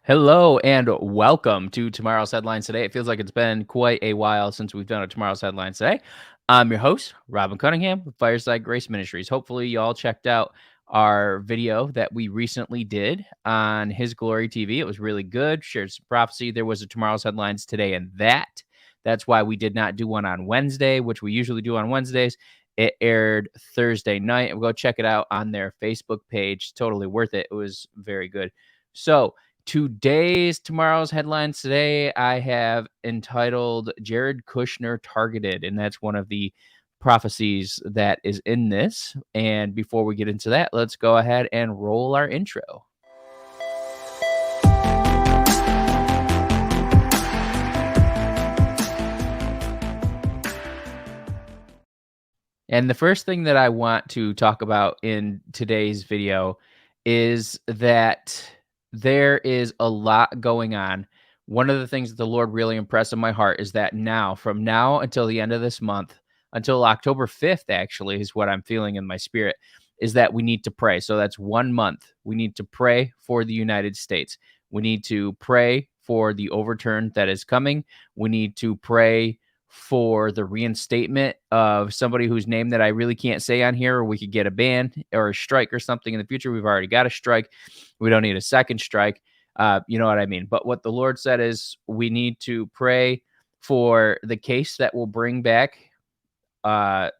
Hello and welcome to Tomorrow's Headlines Today. It feels like it's been quite a while since we've done a Tomorrow's Headlines Today. I'm your host, Robin Cunningham with Fireside Grace Ministries. Hopefully, y'all checked out our video that we recently did on His Glory TV. It was really good, shared some prophecy. There was a Tomorrow's Headlines Today, and that's why we did not do one on Wednesday, which we usually do on Wednesdays. It aired Thursday night. Go check it out on their Facebook page. Totally worth it. It was very good. So, tomorrow's headlines today, I have entitled Jared Kushner Targeted, and that's one of the prophecies that is in this. And before we get into that, let's go ahead and roll our intro. And the first thing that I want to talk about in today's video is that there is a lot going on. One of the things that the Lord really impressed on my heart is that from now until the end of this month, until October 5th, actually, is what I'm feeling in my spirit, is that we need to pray. So that's 1 month. We need to pray for the United States. We need to pray for the overturn that is coming. We need to pray for the reinstatement of somebody whose name that I really can't say on here, or we could get a ban or a strike or something in the future. We've already got a strike. We don't need a second strike. You know what I mean? But what the Lord said is we need to pray for the case that will bring back the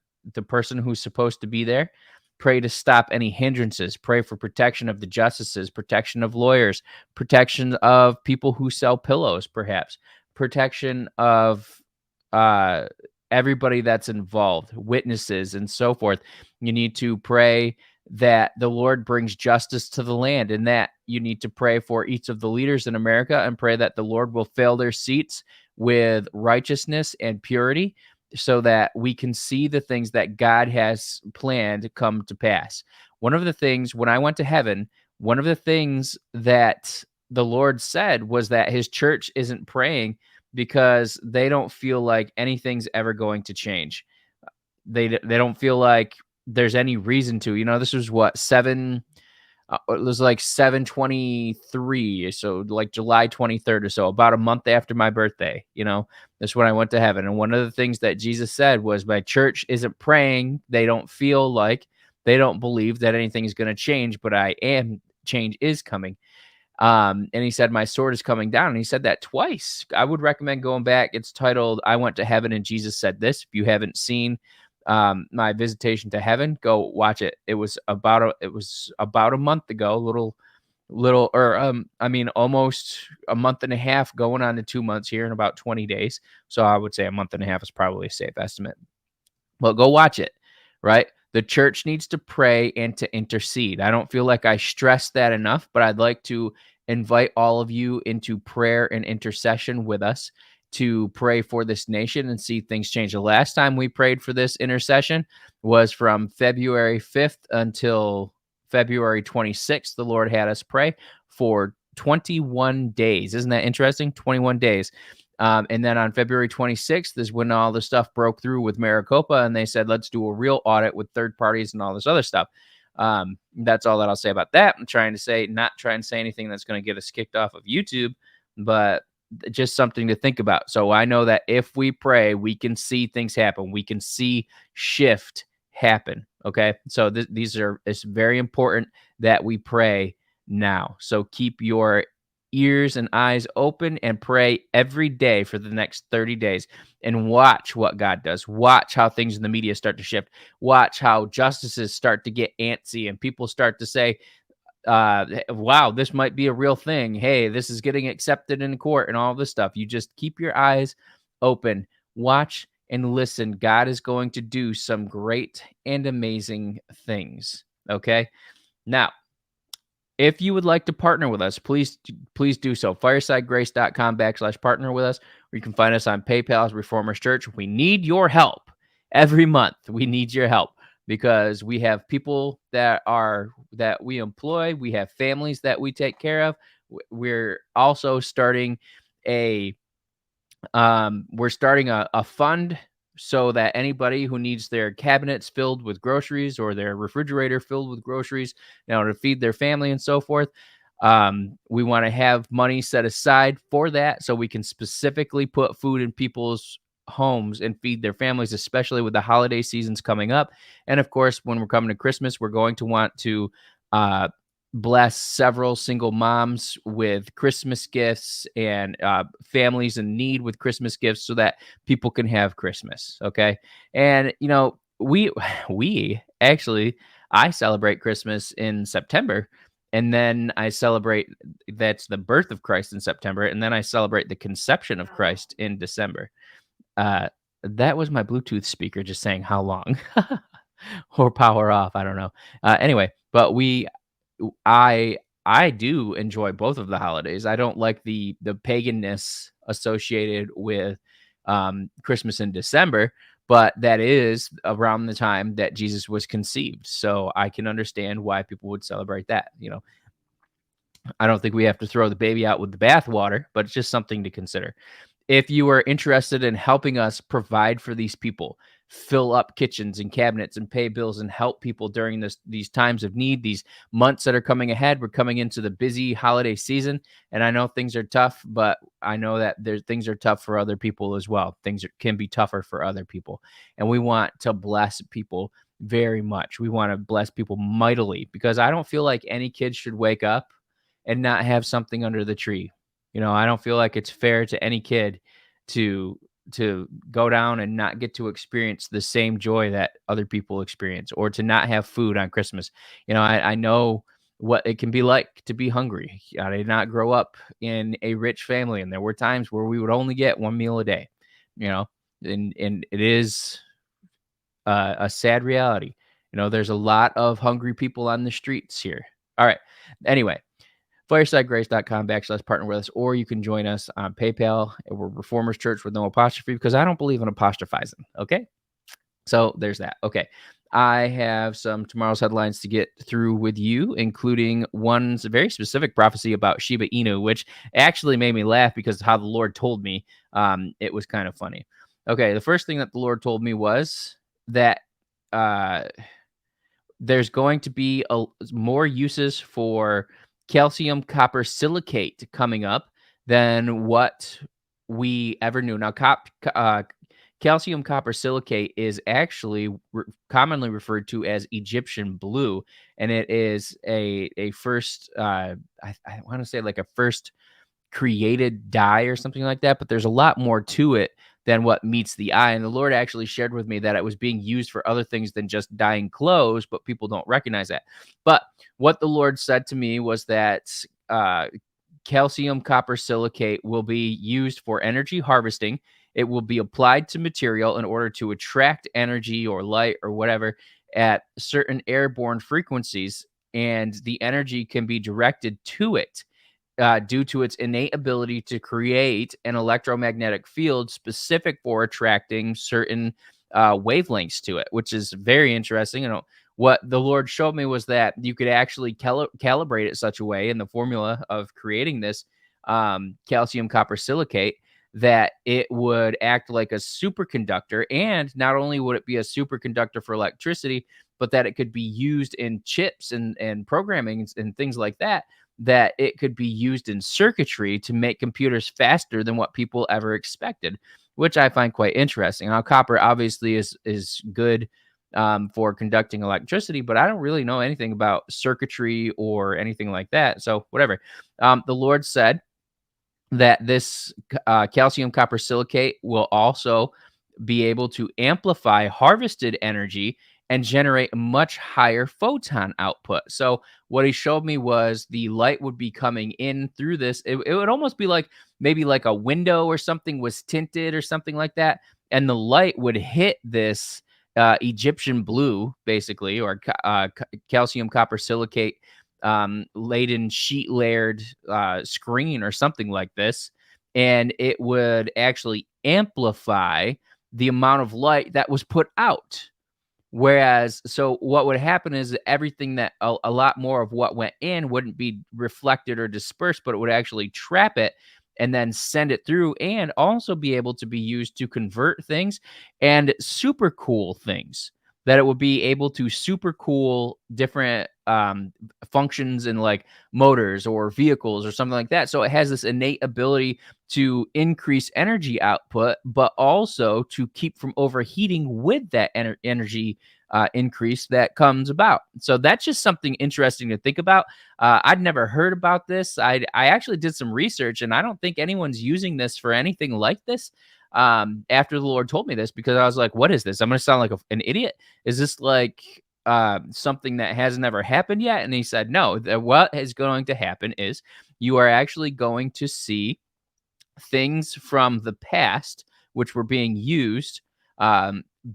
person who's supposed to be there. Pray to stop any hindrances. Pray for protection of the justices, protection of lawyers, protection of people who sell pillows, perhaps, protection of everybody that's involved, witnesses and so forth. You need to pray that the Lord brings justice to the land, and that you need to pray for each of the leaders in America and pray that the Lord will fill their seats with righteousness and purity so that we can see the things that God has planned come to pass. One of the things when I went to heaven, one of the things that the Lord said was that his church isn't praying because they don't feel like anything's ever going to change. They don't feel like there's any reason to. This was what it was like 7/23, so like July 23rd or so, about a month after my birthday. That's when I went to heaven. And one of the things that Jesus said was, my church isn't praying. They don't believe that anything is going to change, but change is coming. And he said, my sword is coming down. And he said that twice. I would recommend going back. It's titled, I Went to Heaven and Jesus Said This. If you haven't seen my visitation to heaven, go watch it. It was about a month ago, almost a month and a half, going on to 2 months here in about 20 days. So I would say a month and a half is probably a safe estimate. Well, go watch it, right? The church needs to pray and to intercede. I don't feel like I stress that enough, but I'd like to invite all of you into prayer and intercession with us to pray for this nation and see things change. The last time we prayed for this intercession was from February 5th until February 26th. The Lord had us pray for 21 days. Isn't that interesting? 21 days. And then on February 26th is when all the stuff broke through with Maricopa, and they said, let's do a real audit with third parties and all this other stuff. That's all that I'll say about that. I'm not trying to say anything that's going to get us kicked off of YouTube, but just something to think about. So I know that if we pray, we can see things happen. We can see shift happen. Okay. So it's very important that we pray now. So keep your ears and eyes open and pray every day for the next 30 days and watch what God does. Watch how things in the media start to shift. Watch how justices start to get antsy and people start to say, wow, this might be a real thing. Hey, this is getting accepted in court and all this stuff. You just keep your eyes open, watch and listen. God is going to do some great and amazing things. Okay. Now, if you would like to partner with us, please do so. Firesidegrace.com/partner with us, or you can find us on PayPal as Reformers Church. We need your help every month. We need your help because we have people that we employ. We have families that we take care of. We're also starting a fund so that anybody who needs their cabinets filled with groceries or their refrigerator filled with groceries, to feed their family and so forth, We want to have money set aside for that so we can specifically put food in people's homes and feed their families, especially with the holiday seasons coming up. And of course, when we're coming to Christmas, we're going to want to uh, bless several single moms with Christmas gifts and families in need with Christmas gifts so that people can have Christmas. Okay. And, we, we actually, I celebrate Christmas in September. And then I celebrate that's the birth of Christ in September. And then I celebrate the conception of Christ in December. Uh, that was my Bluetooth speaker just saying how long or power off. I don't know. Anyway, but I I do enjoy both of the holidays. I don't like the paganness associated with Christmas in December, but that is around the time that Jesus was conceived. So I can understand why people would celebrate that. I don't think we have to throw the baby out with the bathwater, but it's just something to consider. If you are interested in helping us provide for these people, fill up kitchens and cabinets and pay bills and help people during these times of need, these months that are coming ahead, we're coming into the busy holiday season, and I know things are tough, but I know that things are tough for other people as well. Can be tougher for other people, and we want to bless people very much. We want to bless people mightily because I don't feel like any kid should wake up and not have something under the tree. I don't feel like it's fair to any kid to go down and not get to experience the same joy that other people experience, or to not have food on Christmas. I know what it can be like to be hungry. I did not grow up in a rich family, and there were times where we would only get one meal a day. You know, and it is a sad reality. There's a lot of hungry people on the streets here. All right. Anyway, firesidegrace.com/partner with us, or you can join us on PayPal. We're Reformers Church with no apostrophe because I don't believe in apostrophizing. Okay. So there's that. Okay. I have some tomorrow's headlines to get through with you, including one's very specific prophecy about Shiba Inu, which actually made me laugh because how the Lord told me. It was kind of funny. Okay. The first thing that the Lord told me was that uh, there's going to be more uses for calcium copper silicate coming up than what we ever knew. Now, calcium copper silicate is actually commonly referred to as Egyptian blue, and it is a first, I want to say like a first created dye or something like that, but there's a lot more to it than what meets the eye. And the Lord actually shared with me that it was being used for other things than just dyeing clothes, but people don't recognize that. But what the Lord said to me was that calcium copper silicate will be used for energy harvesting. It will be applied to material in order to attract energy or light or whatever at certain airborne frequencies, and the energy can be directed to it due to its innate ability to create an electromagnetic field specific for attracting certain wavelengths to it, which is very interesting. What the Lord showed me was that you could actually calibrate it such a way in the formula of creating this calcium copper silicate that it would act like a superconductor. And not only would it be a superconductor for electricity, but that it could be used in chips and programming and things like that, that it could be used in circuitry to make computers faster than what people ever expected, which I find quite interesting. Now, copper obviously is good for conducting electricity, but I don't really know anything about circuitry or anything like that. So whatever. The Lord said that this calcium copper silicate will also be able to amplify harvested energy and generate a much higher photon output. So what he showed me was the light would be coming in through this. It would almost be like maybe like a window or something was tinted or something like that, and the light would hit this Egyptian blue, basically, or calcium copper silicate laden sheet layered screen or something like this, and it would actually amplify the amount of light that was put out. Whereas, so what would happen is everything that a lot more of what went in wouldn't be reflected or dispersed, but it would actually trap it and then send it through, and also be able to be used to convert things and super cool things. That it would be able to super cool different functions in like motors or vehicles or something like that. So it has this innate ability to increase energy output, but also to keep from overheating with that energy increase that comes about. So that's just something interesting to think about. I'd never heard about this. I actually did some research, and I don't think anyone's using this for anything like this. After the Lord told me this, because I was like, "What is this? I'm going to sound like an idiot. Is this like something that hasn't ever happened yet?" And he said, "No. What is going to happen is you are actually going to see things from the past which were being used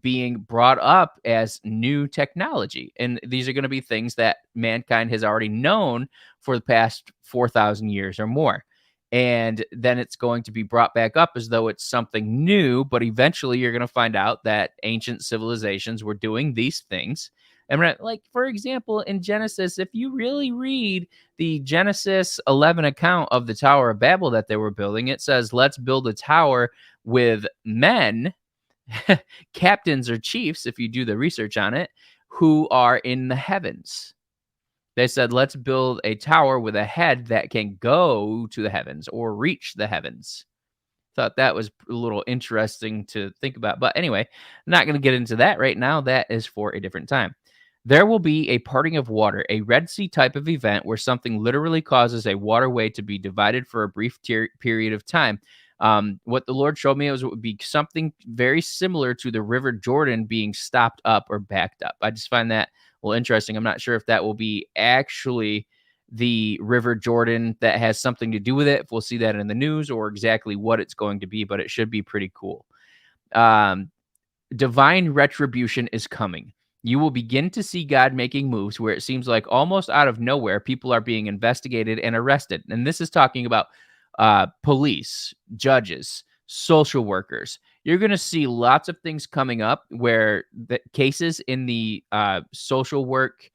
being brought up as new technology, and these are going to be things that mankind has already known for the past 4,000 years or more, and then it's going to be brought back up as though it's something new. But eventually you're going to find out that ancient civilizations were doing these things. And like, for example, in Genesis, if you really read the Genesis 11 account of the Tower of Babel that they were building, it says, let's build a tower with men, captains or chiefs, if you do the research on it, who are in the heavens. They said, let's build a tower with a head that can go to the heavens or reach the heavens. Thought that was a little interesting to think about. But anyway, I'm not going to get into that right now. That is for a different time. There will be a parting of water, a Red Sea type of event where something literally causes a waterway to be divided for a brief period of time. What the Lord showed me it would be something very similar to the River Jordan being stopped up or backed up. I just find that interesting. I'm not sure if that will be actually the River Jordan that has something to do with it, if we'll see that in the news, or exactly what it's going to be, but it should be pretty cool. Divine retribution is coming. You will begin to see God making moves where it seems like almost out of nowhere, people are being investigated and arrested. And this is talking about police, judges, social workers. You're going to see lots of things coming up where the cases in the social work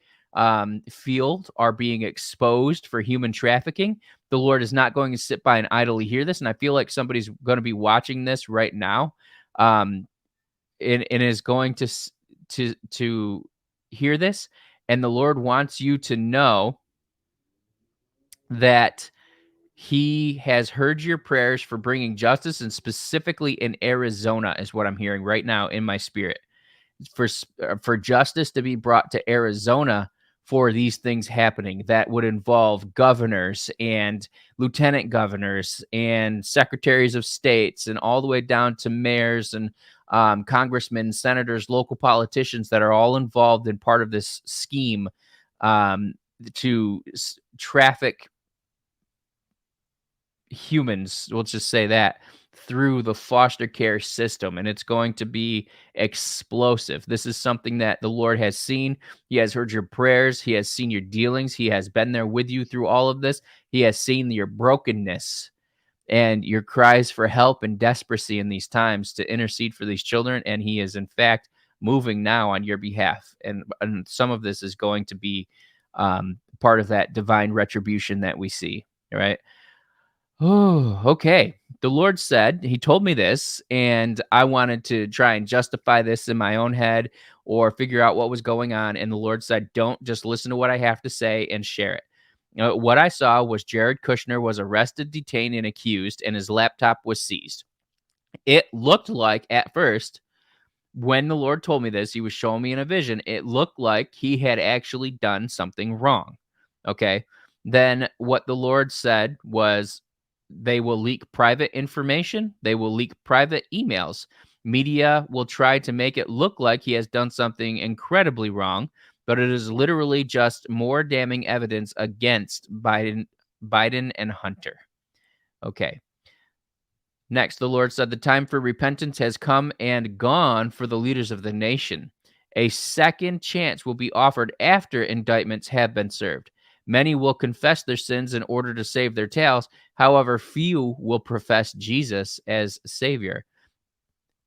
field are being exposed for human trafficking. The Lord is not going to sit by and idly hear this. And I feel like somebody's going to be watching this right now. And is going to hear this, and the Lord wants you to know that he has heard your prayers for bringing justice, and specifically in Arizona is what I'm hearing right now in my spirit, for justice to be brought to Arizona for these things happening that would involve governors and lieutenant governors and secretaries of states and all the way down to mayors and congressmen, senators, local politicians that are all involved in part of this scheme to traffic humans, let's just say that, through the foster care system. And it's going to be explosive. This is something that the Lord has seen. He has heard your prayers. He has seen your dealings. He has been there with you through all of this. He has seen your brokenness and your cries for help and desperacy in these times to intercede for these children. And he is, in fact, moving now on your behalf. And some of this is going to be part of that divine retribution that we see, right? Oh, okay. The Lord said, he told me this, and I wanted to try and justify this in my own head or figure out what was going on. And the Lord said, don't just listen to what I have to say and share it. What I saw was Jared Kushner was arrested, detained, and accused, and his laptop was seized. It looked like at first, when the Lord told me this, he was showing me in a vision, it looked like he had actually done something wrong. Okay. Then what the Lord said was, they will leak private information. They will leak private emails. Media will try to make it look like he has done something incredibly wrong, but it is literally just more damning evidence against Biden and Hunter. Okay. Next, the Lord said, the time for repentance has come and gone for the leaders of the nation. A second chance will be offered after indictments have been served. Many will confess their sins in order to save their tails. However, few will profess Jesus as Savior.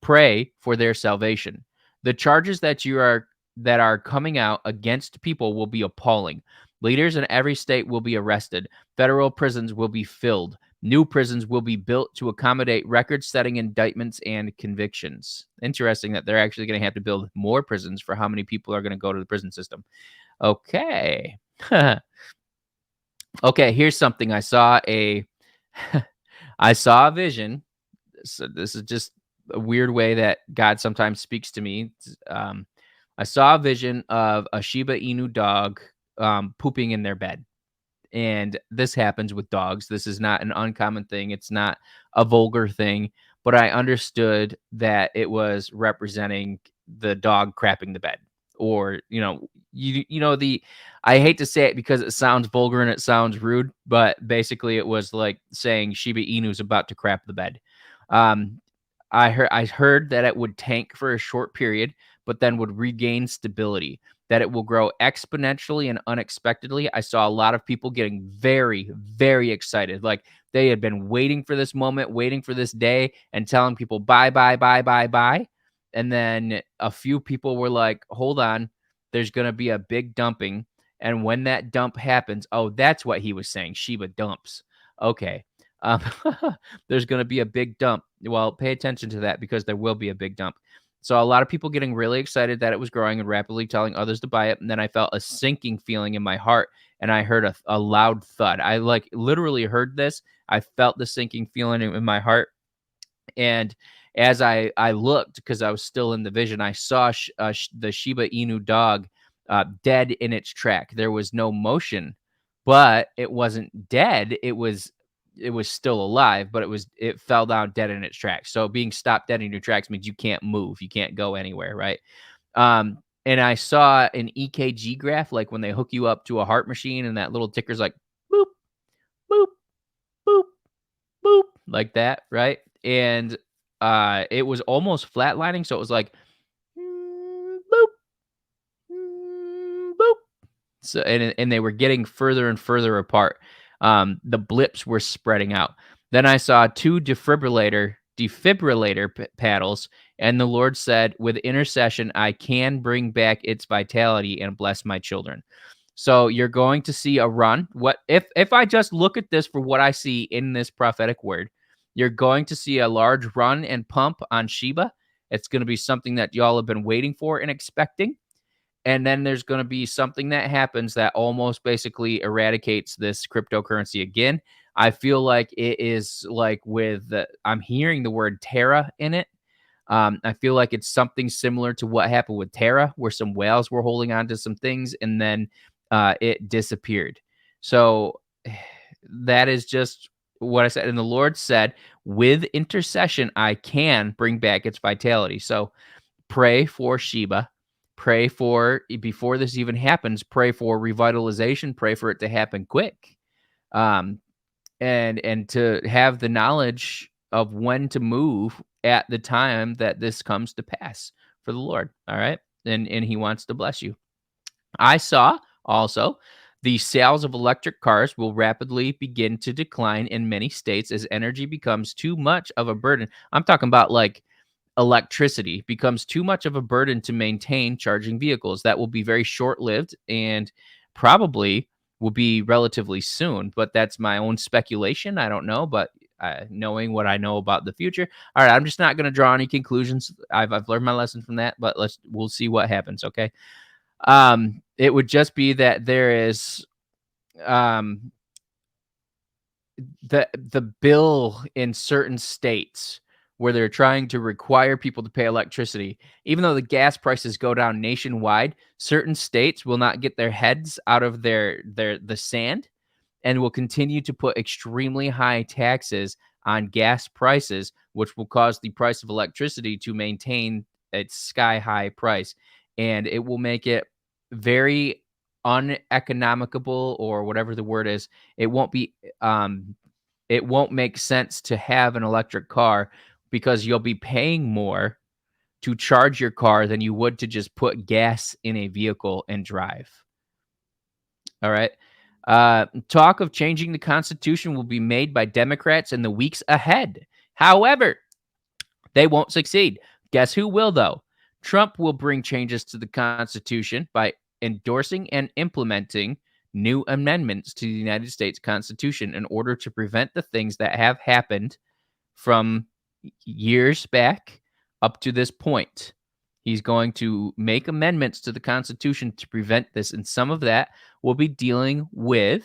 Pray for their salvation. The charges that are coming out against people will be appalling. Leaders in every state will be arrested. Federal prisons will be filled. New prisons will be built to accommodate record-setting indictments and convictions. Interesting that they're actually going to have to build more prisons for how many people are going to go to the prison system. Okay. Okay, here's something. I saw a I saw a vision. So this is just a weird way that God sometimes speaks to me. I saw a vision of a Shiba Inu dog pooping in their bed. And this happens with dogs. This is not an uncommon thing. It's not a vulgar thing, but I understood that it was representing the dog crapping the bed. Or, you know the I hate to say it because it sounds vulgar and it sounds rude, but basically it was like saying Shiba Inu's about to crap the bed. Um, I heard that it would tank for a short period, but then would regain stability, that it will grow exponentially and unexpectedly. I saw a lot of people getting very, very excited. Like they had been waiting for this moment, waiting for this day, and telling people bye, bye, bye, bye, bye. And then a few people were like, hold on, there's going to be a big dumping. And when that dump happens, oh, that's what he was saying. Sheba dumps. Okay. Um, there's going to be a big dump. Well, pay attention to that because there will be a big dump. So a lot of people getting really excited that it was growing and rapidly telling others to buy it. And then I felt a sinking feeling in my heart and I heard a loud thud. I like literally heard this. I felt the sinking feeling in my heart. And as I looked, because I was still in the vision, I saw the Shiba Inu dog dead in its track. There was no motion, but it wasn't dead. It was still alive, but it fell down dead in its tracks. So being stopped dead in your tracks means you can't move, you can't go anywhere, right? And I saw an EKG graph, like when they hook you up to a heart machine, and that little ticker's like boop, boop, boop, boop, like that, right? And it was almost flatlining, so it was like boop, boop. So and they were getting further and further apart. The blips were spreading out. Then I saw two defibrillator paddles, and the Lord said, "With intercession, I can bring back its vitality and bless my children." So you're going to see a run. What if I just look at this for what I see in this prophetic word? You're going to see a large run and pump on Sheba. It's going to be something that y'all have been waiting for and expecting. And then there's going to be something that happens that almost basically eradicates this cryptocurrency again. I feel like it is like I'm hearing the word Terra in it. I feel like it's something similar to what happened with Terra, where some whales were holding on to some things and then it disappeared. So that is just what I said. And the Lord said, with intercession, I can bring back its vitality. So pray for Sheba. Pray for, before this even happens, pray for revitalization. Pray for it to happen quick. Um, and to have the knowledge of when to move at the time that this comes to pass for the Lord. All right. And he wants to bless you. I saw also the sales of electric cars will rapidly begin to decline in many states as energy becomes too much of a burden. I'm talking about like electricity becomes too much of a burden to maintain charging vehicles. That will be very short lived and probably will be relatively soon, but that's my own speculation. I don't know, but knowing what I know about the future. All right, I'm just not going to draw any conclusions. I've learned my lesson from that, but we'll see what happens. Okay. It would just be that there is um the bill in certain states where they're trying to require people to pay electricity, even though the gas prices go down nationwide, certain states will not get their heads out of the sand and will continue to put extremely high taxes on gas prices, which will cause the price of electricity to maintain its sky high price. And it will make it very uneconomicable, or whatever the word is. It won't be, it won't make sense to have an electric car because you'll be paying more to charge your car than you would to just put gas in a vehicle and drive. All right. Talk of changing the Constitution will be made by Democrats in the weeks ahead. However, they won't succeed. Guess who will, though? Trump will bring changes to the Constitution by endorsing and implementing new amendments to the United States Constitution in order to prevent the things that have happened from years back up to this point. He's going to make amendments to the Constitution to prevent this, and some of that will be dealing with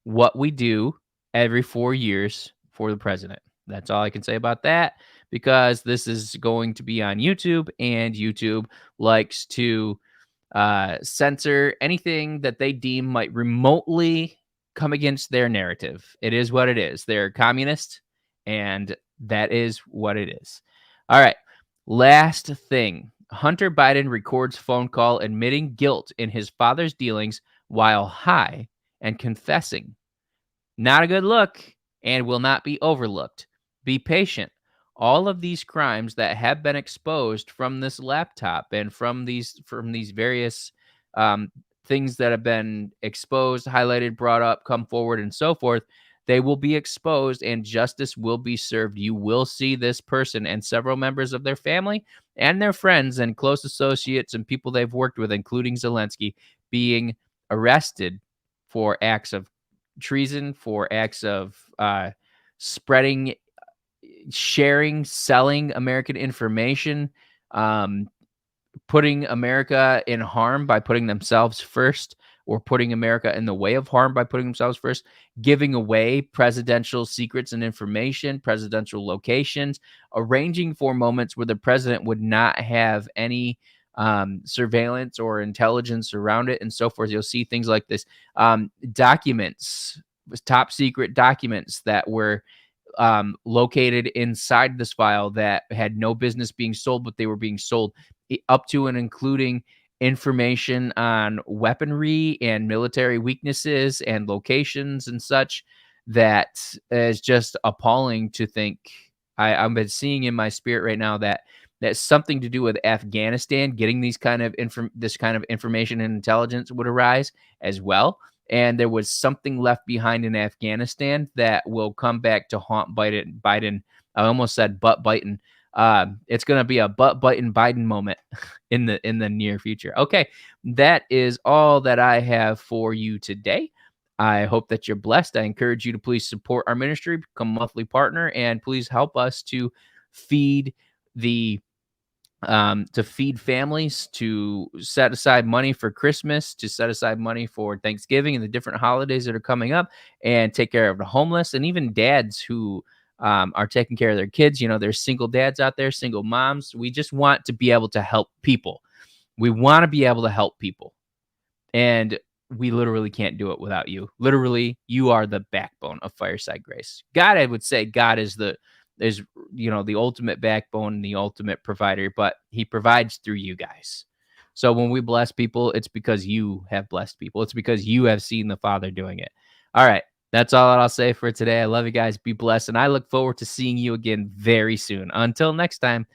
what we do every 4 years for the president. That's all I can say about that, because this is going to be on YouTube, and YouTube likes to censor anything that they deem might remotely come against their narrative. It is what it is. They're communist, and that is what it is. All right. Last thing. Hunter Biden records phone call admitting guilt in his father's dealings while high and confessing. Not a good look, and will not be overlooked. Be patient. All of these crimes that have been exposed from this laptop and from these various um, things that have been exposed, highlighted, brought up, come forward, and so forth, they will be exposed and justice will be served. You will see this person and several members of their family and their friends and close associates and people they've worked with, including Zelensky, being arrested for acts of treason, for acts of spreading, sharing, selling American information, um, putting America in harm by putting themselves first, or putting America in the way of harm by putting themselves first, giving away presidential secrets and information, presidential locations, arranging for moments where the president would not have any surveillance or intelligence around it, and so forth. You'll see things like this. Documents, top secret documents that were located inside this file that had no business being sold, but they were being sold, up to and including information on weaponry and military weaknesses and locations and such, that is just appalling to think. I've been seeing in my spirit right now that that's something to do with Afghanistan, getting this kind of information and intelligence would arise as well. And there was something left behind in Afghanistan that will come back to haunt Biden. I almost said butt biting. It's going to be a butt biting Biden moment in the near future. Okay, that is all that I have for you today. I hope that you're blessed. I encourage you to please support our ministry, become a monthly partner, and please help us to feed the to feed families, to set aside money for Christmas, to set aside money for Thanksgiving and the different holidays that are coming up, and take care of the homeless and even dads who are taking care of their kids. You know, there's single dads out there, single moms. We just want to be able to help people. We want to be able to help people. And we literally can't do it without you. Literally, you are the backbone of Fireside Grace. God, I would say God is the ultimate backbone, the ultimate provider, but he provides through you guys. So when we bless people, it's because you have blessed people. It's because you have seen the Father doing it. All right. That's all I'll say for today. I love you guys. Be blessed. And I look forward to seeing you again very soon. Until next time,